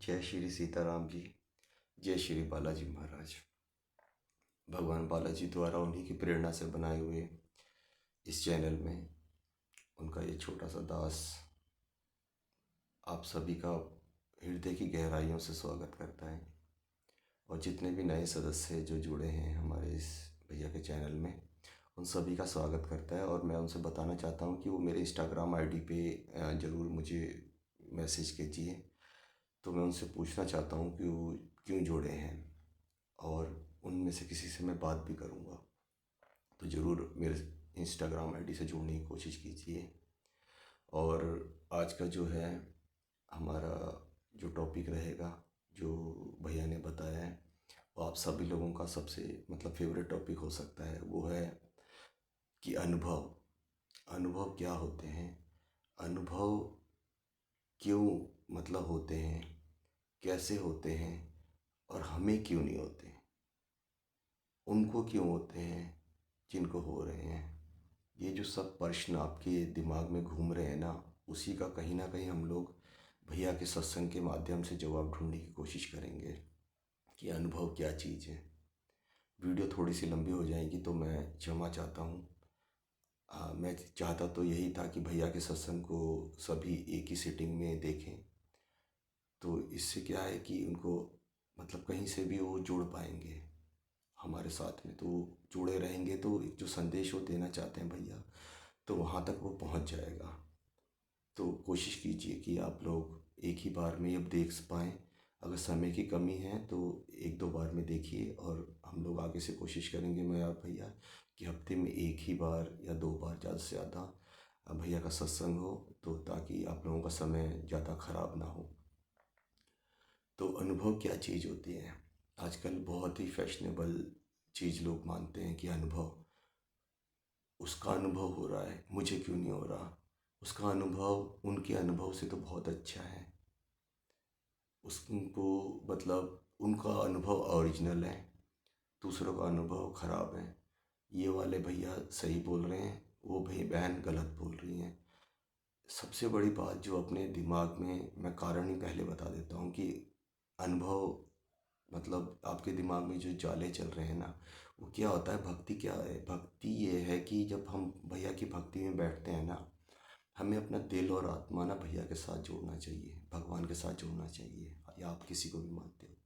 जय श्री सीताराम जी। जय श्री बालाजी महाराज। भगवान बालाजी द्वारा उन्हीं की प्रेरणा से बनाए हुए इस चैनल में उनका ये छोटा सा दास आप सभी का हृदय की गहराइयों से स्वागत करता है। और जितने भी नए सदस्य जो जुड़े हैं हमारे इस भैया के चैनल में, उन सभी का स्वागत करता है। और मैं उनसे बताना चाहता हूँ कि वो मेरे इंस्टाग्राम आईडी पे ज़रूर मुझे मैसेज कीजिए। तो मैं उनसे पूछना चाहता हूँ कि वो क्यों जुड़े हैं, और उनमें से किसी से मैं बात भी करूँगा। तो ज़रूर मेरे इंस्टाग्राम आईडी से जुड़ने की कोशिश कीजिए। और आज का जो है हमारा जो टॉपिक रहेगा, जो भैया ने बताया है, वो आप सभी लोगों का सबसे फेवरेट टॉपिक हो सकता है। वो है कि अनुभव अनुभव क्या होते हैं, अनुभव क्यों होते हैं, कैसे होते हैं, और हमें क्यों नहीं होते, उनको क्यों होते हैं जिनको हो रहे हैं। ये जो सब प्रश्न आपके दिमाग में घूम रहे हैं ना, उसी का कहीं ना कहीं हम लोग भैया के सत्संग के माध्यम से जवाब ढूंढने की कोशिश करेंगे कि अनुभव क्या चीज़ है। वीडियो थोड़ी सी लंबी हो जाएगी तो मैं क्षमा चाहता हूँ। मैं चाहता तो यही था कि भैया के सत्संग को सभी एक ही सिटिंग में देखें, तो इससे क्या है कि उनको कहीं से भी वो जुड़ पाएंगे हमारे साथ में। तो जुड़े रहेंगे तो एक जो संदेश वो देना चाहते हैं भैया, तो वहाँ तक वो पहुँच जाएगा। तो कोशिश कीजिए कि आप लोग एक ही बार में अब देख पाएँ। अगर समय की कमी है तो एक दो बार में देखिए, और हम लोग आगे से कोशिश करेंगे, मैं और भैया, कि हफ्ते में एक ही बार या दो बार ज़्यादा से ज़्यादा भैया का सत्संग हो, तो ताकि आप लोगों का समय ज़्यादा ख़राब ना हो। तो अनुभव क्या चीज़ होती है, आजकल बहुत ही फैशनेबल चीज़ लोग मानते हैं कि अनुभव, उसका अनुभव हो रहा है मुझे क्यों नहीं हो रहा, उसका अनुभव उनके अनुभव से तो बहुत अच्छा है, उसको उनका अनुभव ओरिजिनल है, दूसरों का अनुभव ख़राब है। ये वाले भैया सही बोल रहे हैं, वो भाई बहन गलत बोल रही हैं। सबसे बड़ी बात जो अपने दिमाग में, मैं कारण ही पहले बता देता हूँ कि अनुभव आपके दिमाग में जो जाले चल रहे हैं ना, वो क्या होता है। भक्ति क्या है, भक्ति ये है कि जब हम भैया की भक्ति में बैठते हैं ना, हमें अपना दिल और आत्मा ना भैया के साथ जोड़ना चाहिए, भगवान के साथ जोड़ना चाहिए, या आप किसी को भी मानते हो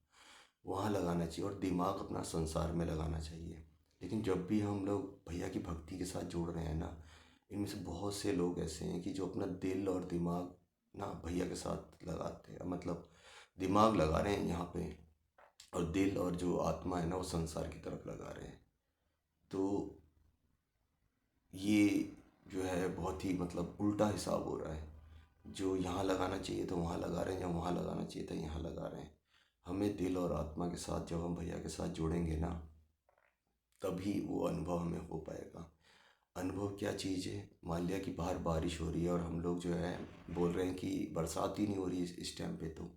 वहाँ लगाना चाहिए, और दिमाग अपना संसार में लगाना चाहिए। लेकिन जब भी हम लोग भैया की भक्ति के साथ जोड़ रहे हैं ना, इनमें से बहुत से लोग ऐसे हैं कि जो अपना दिल और दिमाग ना भैया के साथ लगाते हैं, दिमाग लगा रहे हैं यहाँ पे, और दिल और जो आत्मा है ना वो संसार की तरफ लगा रहे हैं। तो ये जो है बहुत ही उल्टा हिसाब हो रहा है। जो यहाँ लगाना चाहिए तो वहाँ लगा रहे हैं, या वहाँ लगाना चाहिए तो यहाँ लगा रहे हैं। हमें दिल और आत्मा के साथ जब हम भैया के साथ जुड़ेंगे ना, तभी वो अनुभव हमें हो पाएगा। अनुभव क्या चीज़ है, मान लिया कि बाहर बारिश हो रही है और हम लोग जो है बोल रहे हैं कि बरसात ही नहीं हो रही इस टाइम पे, तो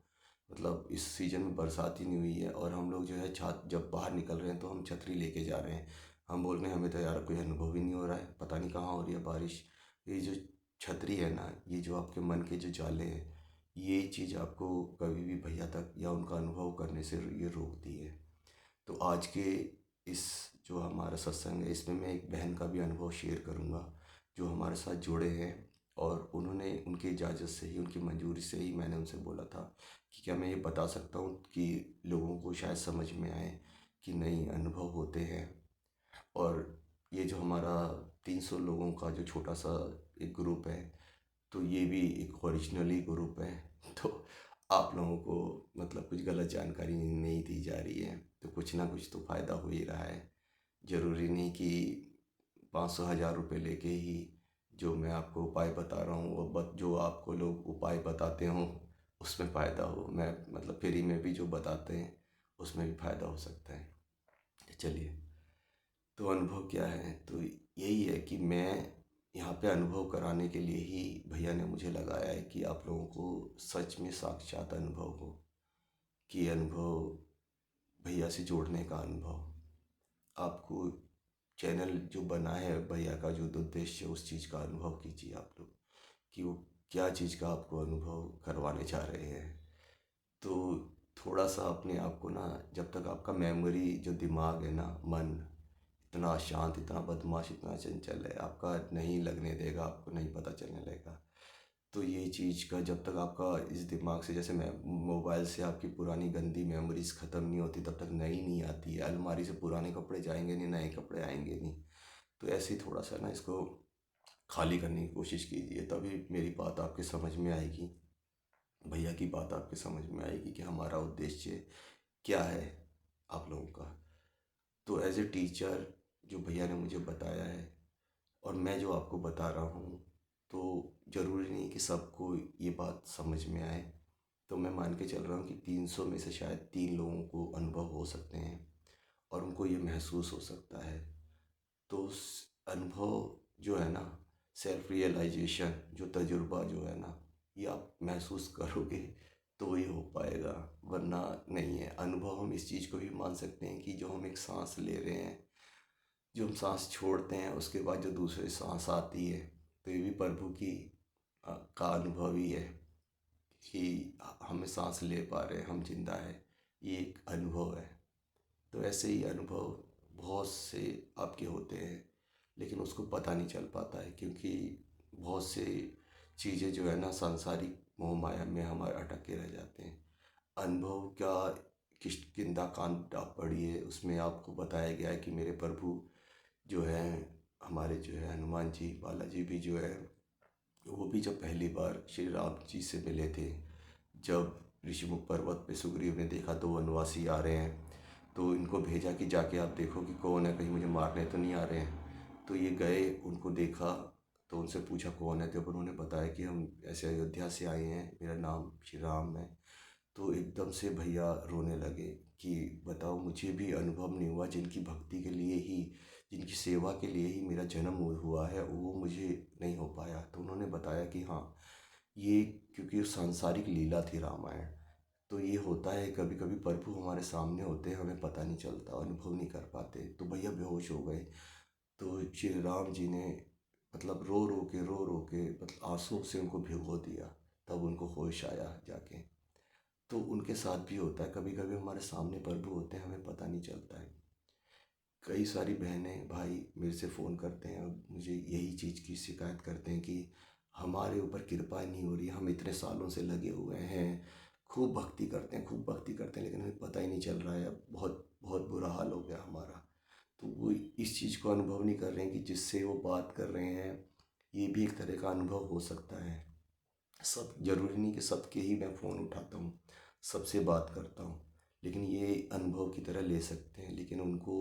इस सीज़न में बरसात ही नहीं हुई है, और हम लोग जो है छात जब बाहर निकल रहे हैं तो हम छतरी लेके जा रहे हैं। हम बोल रहे हैं हमें तो यार कोई अनुभव ही नहीं हो रहा है, पता नहीं कहाँ हो रही है बारिश। ये जो छतरी है ना, ये जो आपके मन के जो जाले हैं, ये चीज़ आपको कभी भी भैया तक या उनका अनुभव करने से ये रोकती है। तो आज के इस जो हमारा सत्संग है, इसमें मैं एक बहन का भी अनुभव शेयर करूँगा जो हमारे साथ जुड़े हैं। और उन्होंने, उनकी इजाज़त से ही, उनकी मंजूरी से ही मैंने उनसे बोला था कि क्या मैं ये बता सकता हूँ कि लोगों को शायद समझ में आए कि नहीं अनुभव होते हैं। और ये जो हमारा 300 लोगों का जो छोटा सा एक ग्रुप है, तो ये भी एक ओरिजिनली ग्रुप है। तो आप लोगों को कुछ गलत जानकारी नहीं दी जा रही है, तो कुछ ना कुछ तो फ़ायदा हो ही रहा है। ज़रूरी नहीं कि 500 हज़ार रुपये लेके ही जो मैं आपको उपाय बता रहा हूँ वो जो आपको लोग उपाय बताते हों उसमें फ़ायदा हो। मैं फ्री में भी जो बताते हैं उसमें भी फ़ायदा हो सकता है। चलिए, तो अनुभव क्या है, तो यही है कि मैं यहाँ पे अनुभव कराने के लिए ही भैया ने मुझे लगाया है कि आप लोगों को सच में साक्षात अनुभव हो, कि अनुभव भैया से जोड़ने का अनुभव आपको, चैनल जो बना है भैया का जो उद्देश्य है उस चीज़ का अनुभव कीजिए आप लोग, कि वो क्या चीज़ का आपको अनुभव करवाने जा रहे हैं। तो थोड़ा सा अपने आप को ना, जब तक आपका मेमोरी जो दिमाग है ना, मन इतना शांत, इतना बदमाश, इतना चंचल है, आपका नहीं लगने देगा, आपको नहीं पता चलने लगेगा। तो ये चीज़ का जब तक आपका इस दिमाग से, जैसे मैं मोबाइल से आपकी पुरानी गंदी मेमोरीज ख़त्म नहीं होती तब तक नई नहीं आती है। अलमारी से पुराने कपड़े जाएंगे नहीं, नए कपड़े आएंगे नहीं। तो ऐसे ही थोड़ा सा ना इसको खाली करने की कोशिश कीजिए, तभी मेरी बात आपके समझ में आएगी, भैया की बात आपके समझ में आएगी कि हमारा उद्देश्य क्या है आप लोगों का। तो एज ए टीचर जो भैया ने मुझे बताया है और मैं जो आपको बता रहा हूँ, तो ज़रूरी नहीं कि सबको ये बात समझ में आए। तो मैं मान के चल रहा हूँ कि 300 में से शायद 3 लोगों को अनुभव हो सकते हैं और उनको ये महसूस हो सकता है। तो उस अनुभव जो है ना, सेल्फ रियलाइजेशन, जो तजुर्बा जो है ना, ये आप महसूस करोगे तो ये हो पाएगा, वरना नहीं है। अनुभव हम इस चीज़ को भी मान सकते हैं कि जो हम एक सांस ले रहे हैं, जो हम सांस छोड़ते हैं, उसके बाद जो दूसरी सांस आती है, तो ये भी प्रभु की का अनुभव ही है कि हम सांस ले पा रहे हैं, हम जिंदा है, ये एक अनुभव है। तो ऐसे ही अनुभव बहुत से आपके होते हैं, लेकिन उसको पता नहीं चल पाता है क्योंकि बहुत से चीज़ें जो है ना, सांसारिक मोह माया में हमारे अटक के रह जाते हैं। अनुभव का किष्किंधा कांड आप पढ़िए, उसमें आपको बताया गया है कि मेरे प्रभु जो है, हमारे जो है हनुमान जी, बालाजी भी जो है, वो भी जब पहली बार श्री राम जी से मिले थे, जब ऋषिमुख पर्वत पे सुग्रीव ने देखा तो वनवासी आ रहे हैं, तो इनको भेजा कि जाके आप देखो कि कौन है, कहीं मुझे मारने तो नहीं आ रहे हैं। तो ये गए, उनको देखा, तो उनसे पूछा कौन है, तब उन्होंने बताया कि हम ऐसे अयोध्या से आए हैं, मेरा नाम श्री राम है। तो एकदम से भैया रोने लगे कि बताओ, मुझे भी अनुभव नहीं हुआ, जिनकी भक्ति के लिए ही, जिनकी सेवा के लिए ही मेरा जन्म हुआ है, वो मुझे नहीं हो पाया। तो उन्होंने बताया कि हाँ, ये क्योंकि सांसारिक लीला थी रामायण। तो ये होता है कभी कभी, प्रभु हमारे सामने होते हैं, हमें पता नहीं चलता, अनुभव नहीं कर पाते। तो भैया बेहोश हो गए। तो श्री राम जी ने मतलब रो रो के मतलब आंसू से उनको भिगो दिया, तब उनको होश आया जाके। तो उनके साथ भी होता है, कभी कभी हमारे सामने प्रभु होते हैं, हमें पता नहीं चलता है। कई सारी बहनें भाई मेरे से फ़ोन करते हैं और मुझे यही चीज़ की शिकायत करते हैं कि हमारे ऊपर कृपा नहीं हो रही, हम इतने सालों से लगे हुए हैं, खूब भक्ति करते हैं, खूब भक्ति करते हैं, लेकिन हमें पता ही नहीं चल रहा है, अब बहुत बहुत बुरा हाल हो गया हमारा। तो वो इस चीज़ को अनुभव नहीं कर रहे हैं कि जिससे वो बात कर रहे हैं, ये भी एक तरह का अनुभव हो सकता है। सब ज़रूरी नहीं कि सबके ही मैं फ़ोन उठाता हूँ, सबसे बात करता हूँ, लेकिन ये अनुभव की तरह ले सकते हैं। लेकिन उनको,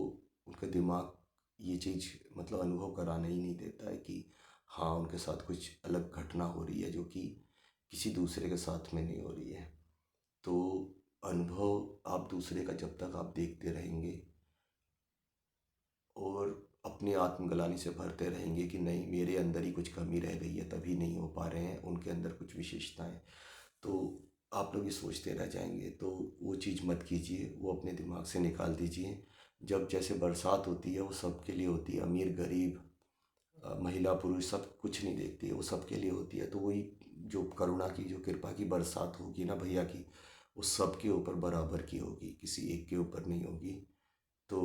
उनका दिमाग ये चीज़ मतलब अनुभव कराने ही नहीं देता है कि हाँ, उनके साथ कुछ अलग घटना हो रही है जो कि किसी दूसरे के साथ में नहीं हो रही है। तो अनुभव आप दूसरे का जब तक आप देखते रहेंगे और अपनी आत्मग्लानि से भरते रहेंगे कि नहीं, मेरे अंदर ही कुछ कमी रह गई है तभी नहीं हो पा रहे हैं, उनके अंदर कुछ विशेषताएं, तो आप लोग ये सोचते रह जाएंगे। तो वो चीज़ मत कीजिए, वो अपने दिमाग से निकाल दीजिए। जब जैसे बरसात होती है, वो सबके लिए होती है, अमीर गरीब, महिला पुरुष सब कुछ नहीं देखती है, वो सबके लिए होती है। तो वही जो करुणा की, जो कृपा की बरसात होगी ना भैया की, वो सबके ऊपर बराबर की होगी, किसी एक के ऊपर नहीं होगी। तो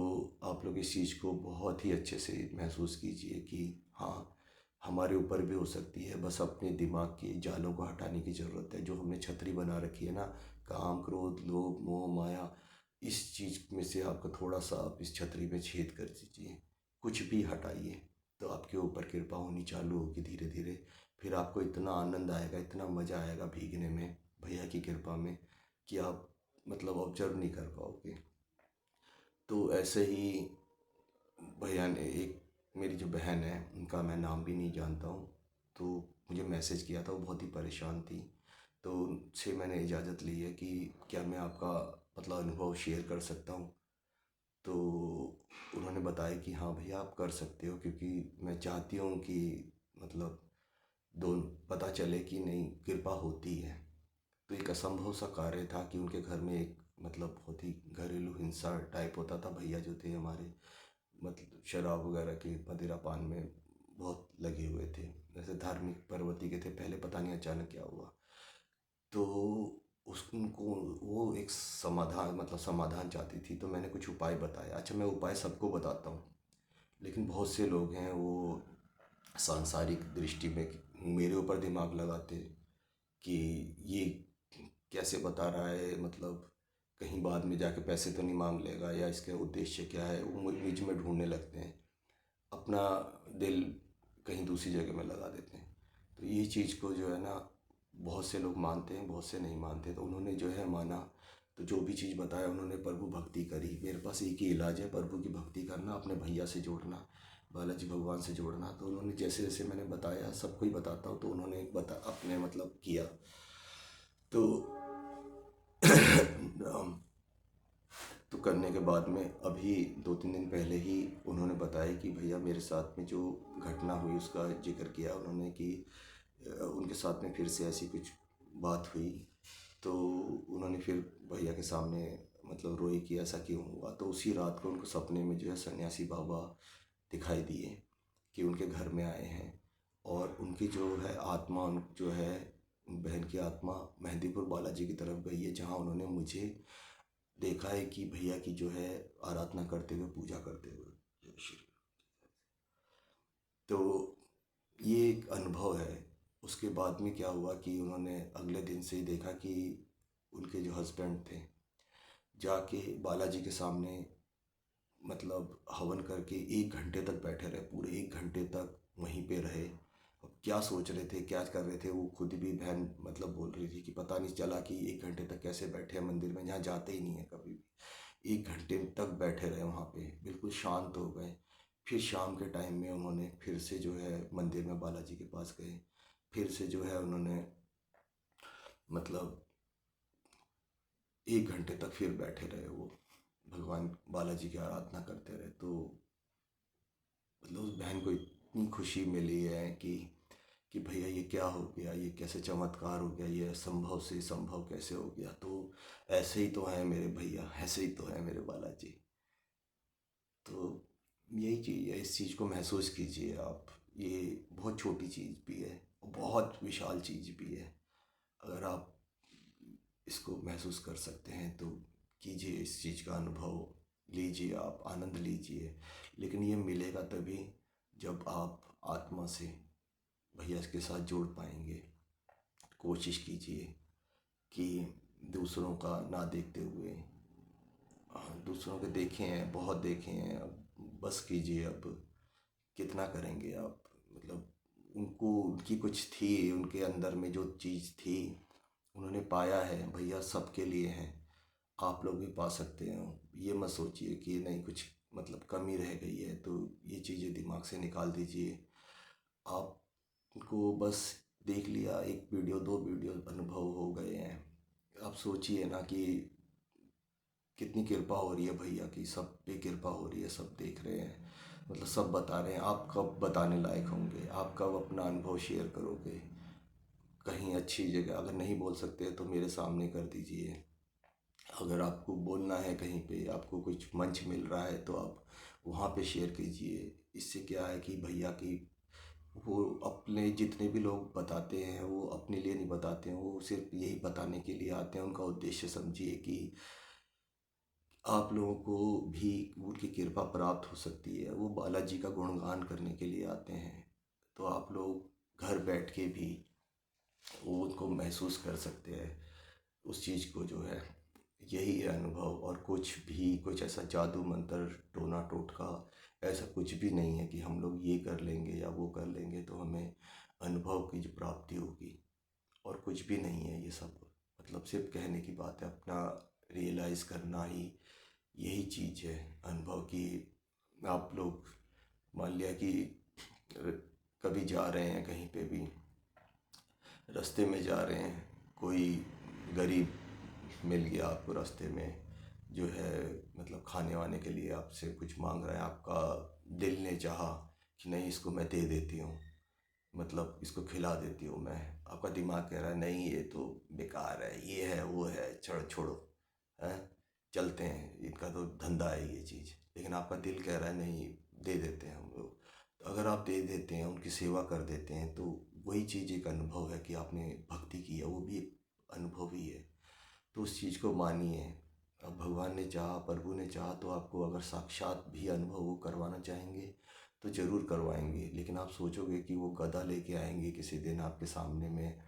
आप लोग इस चीज़ को बहुत ही अच्छे से महसूस कीजिए कि हाँ, हमारे ऊपर भी हो सकती है, बस अपने दिमाग के जालों को हटाने की ज़रूरत है। जो हमने छतरी बना रखी है ना, काम क्रोध लोभ मोह माया, इस चीज़ में से आपका थोड़ा सा आप इस छतरी में छेद कर दीजिए, कुछ भी हटाइए, तो आपके ऊपर कृपा होनी चालू होगी धीरे धीरे। फिर आपको इतना आनंद आएगा, इतना मज़ा आएगा भीगने में भैया की कृपा में, कि आप मतलब ऑब्जर्व नहीं कर पाओगे। तो ऐसे ही भैया ने, एक मेरी जो बहन है, उनका मैं नाम भी नहीं जानता हूँ, तो मुझे मैसेज किया था, वो बहुत ही परेशान थी। तो उनसे मैंने इजाज़त ली है कि क्या मैं आपका मतलब अनुभव शेयर कर सकता हूँ। तो उन्होंने बताया कि हाँ भैया, आप कर सकते हो, क्योंकि मैं चाहती हूँ कि मतलब दोनों पता चले कि नहीं, कृपा होती है। तो एक असंभव सा कार्य था कि उनके घर में एक मतलब बहुत ही घरेलू हिंसा टाइप होता था। भैया जो थे हमारे, मतलब शराब वगैरह के, मदिरा पान में बहुत लगे हुए थे, जैसे धार्मिक प्रवृत्ति के थे, पहले पता नहीं अचानक क्या हुआ। तो उनको वो एक समाधान मतलब समाधान चाहती थी, तो मैंने कुछ उपाय बताए। अच्छा, मैं उपाय सबको बताता हूँ, लेकिन बहुत से लोग हैं वो सांसारिक दृष्टि में मेरे ऊपर दिमाग लगाते कि ये कैसे बता रहा है, मतलब कहीं बाद में जाके पैसे तो नहीं मांग लेगा, या इसका उद्देश्य क्या है, वो मुझ में ढूंढने लगते हैं, अपना दिल कहीं दूसरी जगह में लगा देते हैं। तो ये चीज़ को जो है ना, बहुत से लोग मानते हैं, बहुत से नहीं मानते। तो उन्होंने जो है माना, तो जो भी चीज़ बताया उन्होंने, प्रभु भक्ति करी। मेरे पास एक ही इलाज है, प्रभु की भक्ति करना, अपने भैया से जोड़ना, बालाजी भगवान से जोड़ना। तो उन्होंने जैसे जैसे मैंने बताया, सबको ही बताता हूँ, तो उन्होंने अपने मतलब किया। तो तो करने के बाद में अभी 2-3 दिन पहले ही उन्होंने बताया कि भैया मेरे साथ में जो घटना हुई उसका जिक्र किया उन्होंने कि उनके साथ में फिर से ऐसी कुछ बात हुई। तो उन्होंने फिर भैया के सामने मतलब रोए कि ऐसा क्यों हुआ। तो उसी रात को उनको सपने में जो है सन्यासी बाबा दिखाई दिए कि उनके घर में आए हैं, और उनकी जो है आत्मा जो है, उन बहन की आत्मा मेहंदीपुर बालाजी की तरफ गई है, जहाँ उन्होंने मुझे देखा है कि भैया की जो है आराधना करते हुए, पूजा करते हुए। जय श्री। तो ये एक अनुभव है। उसके बाद में क्या हुआ कि उन्होंने अगले दिन से ही देखा कि उनके जो हस्बैंड थे जाके बालाजी के सामने मतलब हवन करके 1 घंटे तक बैठे रहे, पूरे 1 घंटे तक वहीं पे रहे। अब क्या सोच रहे थे, क्या कर रहे थे, वो खुद भी बहन मतलब बोल रही थी कि पता नहीं चला कि 1 घंटे तक कैसे बैठे हैं मंदिर में, जहाँ जाते ही नहीं है कभी भी। 1 घंटे तक बैठे रहे वहाँ पे, बिल्कुल शांत हो गए। फिर शाम के टाइम में उन्होंने फिर से जो है मंदिर में बालाजी के पास गए। फिर से जो है उन्होंने मतलब 1 घंटे तक फिर बैठे रहे, वो भगवान बालाजी की आराधना करते रहे। तो मतलब उस बहन को इतनी खुशी मिली है कि भैया ये क्या हो गया, ये कैसे चमत्कार हो गया, ये संभव से संभव कैसे हो गया। तो ऐसे ही तो हैं मेरे भैया, ऐसे ही तो हैं मेरे बालाजी। तो यही चीज़ है, इस चीज़ को महसूस कीजिए आप। ये बहुत छोटी चीज़ भी है और बहुत विशाल चीज़ भी है। अगर आप इसको महसूस कर सकते हैं तो कीजिए, इस चीज़ का अनुभव लीजिए, आप आनंद लीजिए। लेकिन ये मिलेगा तभी जब आप आत्मा से भैया के साथ जुड़ पाएंगे। कोशिश कीजिए कि दूसरों का ना देखते हुए, दूसरों के देखे हैं, बहुत देखे हैं, अब बस कीजिए। अब कितना करेंगे आप, मतलब उनको उनकी कुछ थी, उनके अंदर में जो चीज़ थी उन्होंने पाया है। भैया सबके लिए हैं, आप लोग भी पा सकते हो। ये मत सोचिए कि नहीं कुछ मतलब कमी रह गई है। तो ये चीज़ें दिमाग से निकाल दीजिए। आपको बस देख लिया, एक वीडियो 2 वीडियो अनुभव हो गए हैं, आप सोचिए ना कि कितनी कृपा हो रही है भैया की, सब पे कृपा हो रही है, सब देख रहे हैं, मतलब सब बता रहे हैं। आप कब बताने लायक होंगे, आप कब अपना अनुभव शेयर करोगे कहीं अच्छी जगह। अगर नहीं बोल सकते तो मेरे सामने कर दीजिए। अगर आपको बोलना है कहीं पे, आपको कुछ मंच मिल रहा है, तो आप वहाँ पे शेयर कीजिए। इससे क्या है कि भैया की वो अपने जितने भी लोग बताते हैं वो अपने लिए नहीं बताते हैं, वो सिर्फ यही बताने के लिए आते हैं। उनका उद्देश्य समझिए कि आप लोगों को भी उनकी कृपा प्राप्त हो सकती है। वो बालाजी का गुणगान करने के लिए आते हैं। तो आप लोग घर बैठ के भी वो उनको महसूस कर सकते हैं, उस चीज़ को जो है। यही है अनुभव, और कुछ भी कुछ ऐसा जादू मंत्र टोना टोटका ऐसा कुछ भी नहीं है कि हम लोग ये कर लेंगे या वो कर लेंगे तो हमें अनुभव की जो प्राप्ति होगी। और कुछ भी नहीं है ये सब, मतलब सिर्फ कहने की बात है। अपना रियलाइज़ करना ही यही चीज़ है अनुभव की। आप लोग मान लिया कि कभी जा रहे हैं कहीं पे भी, रास्ते में जा रहे हैं, कोई गरीब मिल गया आपको रास्ते में, जो है मतलब खाने वाने के लिए आपसे कुछ मांग रहा है। आपका दिल ने चाहा कि नहीं इसको मैं दे देती हूँ, मतलब इसको खिला देती हूँ मैं। आपका दिमाग कह रहा है नहीं ये तो बेकार है, ये है वो है, छोड़ो छोड़ो, हैं चलते हैं, इनका तो धंधा है ये चीज़। लेकिन आपका दिल कह रहा है नहीं, दे देते हैं हम लोग। तो अगर आप दे देते हैं, उनकी सेवा कर देते हैं, तो वही चीज़ एक अनुभव है कि आपने भक्ति की है, वो भी एक अनुभव ही है। तो उस चीज़ को मानिए। अब भगवान ने चाहा, प्रभु ने चाहा तो आपको अगर साक्षात भी अनुभव वो करवाना चाहेंगे तो ज़रूर करवाएंगे। लेकिन आप सोचोगे कि वो गदा लेके आएंगे किसी दिन आपके सामने में,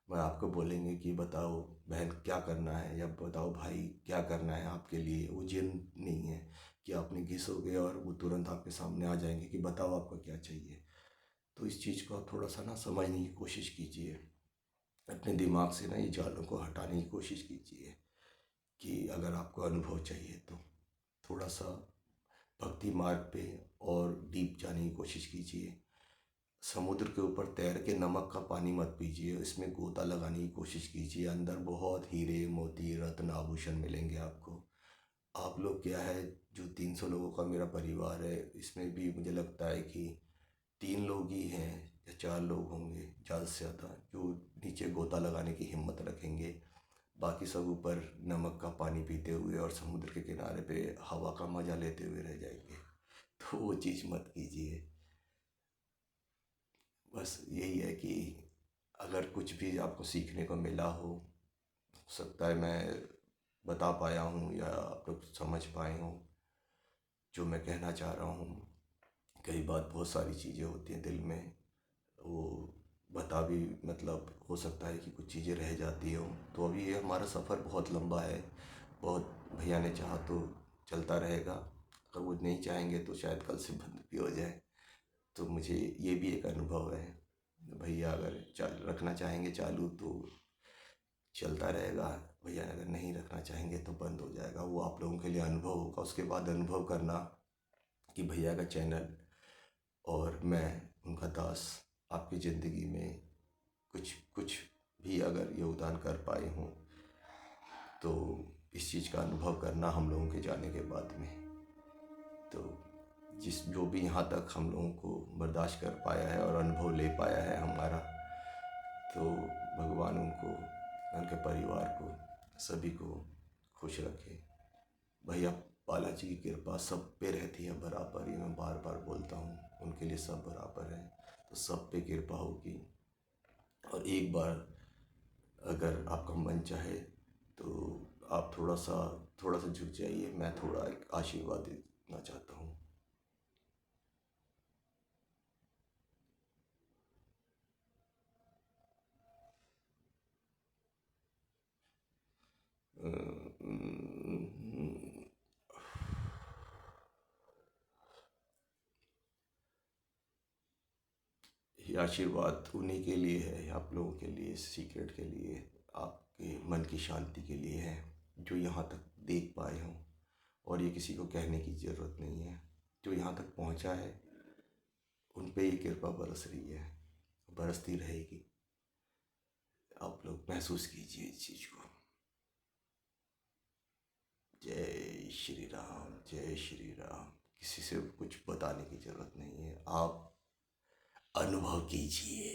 वह आपको बोलेंगे कि बताओ बहन क्या करना है, या बताओ भाई क्या करना है आपके लिए। वो जिन नहीं है कि आपने घिसोगे और वो तुरंत आपके सामने आ जाएंगे कि बताओ आपको क्या चाहिए। तो इस चीज़ को आप थोड़ा सा ना समझने की कोशिश कीजिए। अपने दिमाग से ना ये जालों को हटाने की कोशिश कीजिए कि अगर आपको अनुभव चाहिए तो थोड़ा सा भक्ति मार्ग पे और डीप जाने की कोशिश कीजिए। समुद्र के ऊपर तैर के नमक का पानी मत पीजिए, इसमें गोता लगाने की कोशिश कीजिए। अंदर बहुत हीरे मोती रत्न आभूषण मिलेंगे आपको। आप लोग क्या है, जो 300 लोगों का मेरा परिवार है, इसमें भी मुझे लगता है कि 3 लोग ही हैं या 4 लोग होंगे ज़्यादा से ज़्यादा जो नीचे गोता लगाने की हिम्मत रखेंगे। बाकी सब ऊपर नमक का पानी पीते हुए और समुद्र के किनारे पे हवा का मज़ा लेते हुए रह जाएंगे। तो वो चीज़ मत कीजिए। बस यही है कि अगर कुछ भी आपको सीखने को मिला हो सकता है मैं बता पाया हूँ या आप लोग समझ पाए हों जो मैं कहना चाह रहा हूँ। कई बार बहुत सारी चीज़ें होती हैं दिल में, वो बता भी मतलब हो सकता है कि कुछ चीज़ें रह जाती हों। तो अभी ये हमारा सफ़र बहुत लंबा है, बहुत भैया ने चाहा तो चलता रहेगा, अगर वो नहीं चाहेंगे तो शायद कल से बंद भी हो जाए। तो मुझे ये भी एक अनुभव है, भैया अगर चल रखना चाहेंगे चालू तो चलता रहेगा, भैया अगर नहीं रखना चाहेंगे तो बंद हो जाएगा। वो आप लोगों के लिए अनुभव होगा, उसके बाद अनुभव करना कि भैया का चैनल और मैं उनका दास आपकी ज़िंदगी में कुछ कुछ भी अगर योगदान कर पाए हों तो इस चीज़ का अनुभव करना हम लोगों के जाने के बाद में। तो जो भी यहाँ तक हम लोगों को बर्दाश्त कर पाया है और अनुभव ले पाया है हमारा, तो भगवान उनको, उनके परिवार को, सभी को खुश रखे। भैया बालाजी की कृपा सब पे रहती है बराबर, ये मैं बार बार बोलता हूँ, उनके लिए सब बराबर है। तो सब पे कृपा होगी। और एक बार अगर आपका मन चाहे तो आप थोड़ा सा झुक जाइए, मैं थोड़ा एक आशीर्वाद देना चाहता हूँ। ये आशीर्वाद उन्हीं के लिए है, आप लोगों के लिए, सीक्रेट के लिए, आपके मन की शांति के लिए है जो यहाँ तक देख पाए हों। और ये किसी को कहने की ज़रूरत नहीं है, जो यहाँ तक पहुँचा है उन पे ये कृपा बरस रही है, बरसती रहेगी। आप लोग महसूस कीजिए इस चीज़ को। जय श्री राम, जय श्री राम। किसी से कुछ बताने की ज़रूरत नहीं है, आप अनुभव कीजिए।